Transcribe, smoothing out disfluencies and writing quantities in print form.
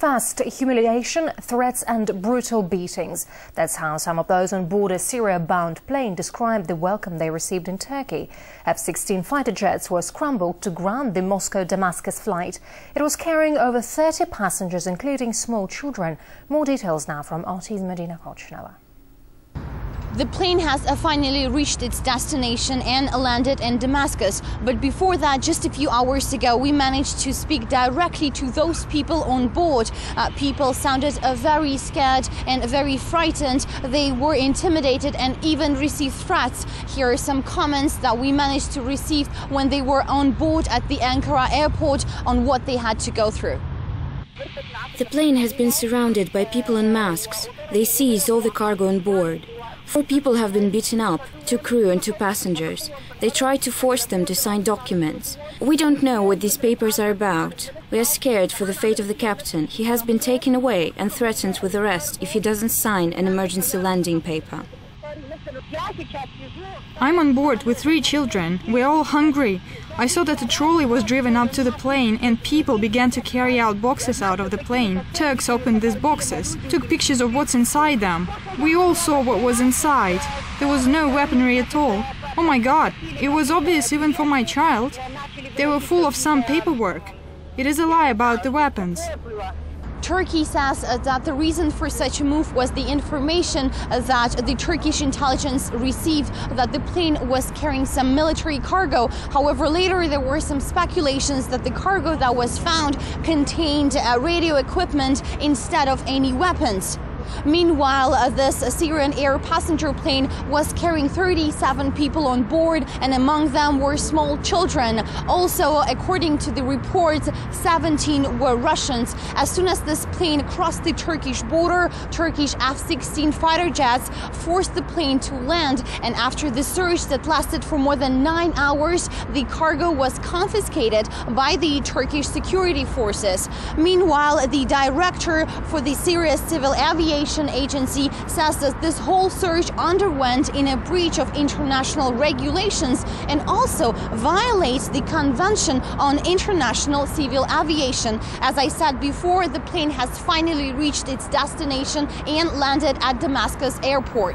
First, humiliation, threats and brutal beatings. That's how some of those on board a Syria-bound plane described the welcome they received in Turkey. F-16 fighter jets were scrambled to ground the Moscow-Damascus flight. It was carrying over 30 passengers, including small children. More details now from RT's Medina Kochnova. The plane has finally reached its destination and landed in Damascus. But before that, just a few hours ago, we managed to speak directly to those people on board. People sounded very scared and very frightened. They were intimidated and even received threats. Here are some comments that we managed to receive when they were on board at the Ankara airport on what they had to go through. The plane has been surrounded by people in masks. They seized all the cargo on board. 4 people have been beaten up, 2 crew and 2 passengers. They tried to force them to sign documents. We don't know what these papers are about. We are scared for the fate of the captain. He has been taken away and threatened with arrest if he doesn't sign an emergency landing paper. I'm on board with 3 children. We're all hungry. I saw that a trolley was driven up to the plane and people began to carry out boxes out of the plane. Turks opened these boxes, took pictures of what's inside them. We all saw what was inside. There was no weaponry at all. Oh my God, it was obvious even for my child. They were full of some paperwork. It is a lie about the weapons. Turkey says that the reason for such a move was the information that the Turkish intelligence received that the plane was carrying some military cargo. However, later there were some speculations that the cargo that was found contained radio equipment instead of any weapons. Meanwhile, this Syrian air passenger plane was carrying 37 people on board, and among them were small children. Also, according to the reports, 17 were Russians. As soon as this plane crossed the Turkish border, Turkish F-16 fighter jets forced the plane to land, and after the search that lasted for more than 9 hours, the cargo was confiscated by the Turkish security forces. Meanwhile, the director for the Syria Civil Aviation Agency says that this whole search underwent in a breach of international regulations and also violates the Convention on International Civil Aviation. As I said before, the plane has finally reached its destination and landed at Damascus airport.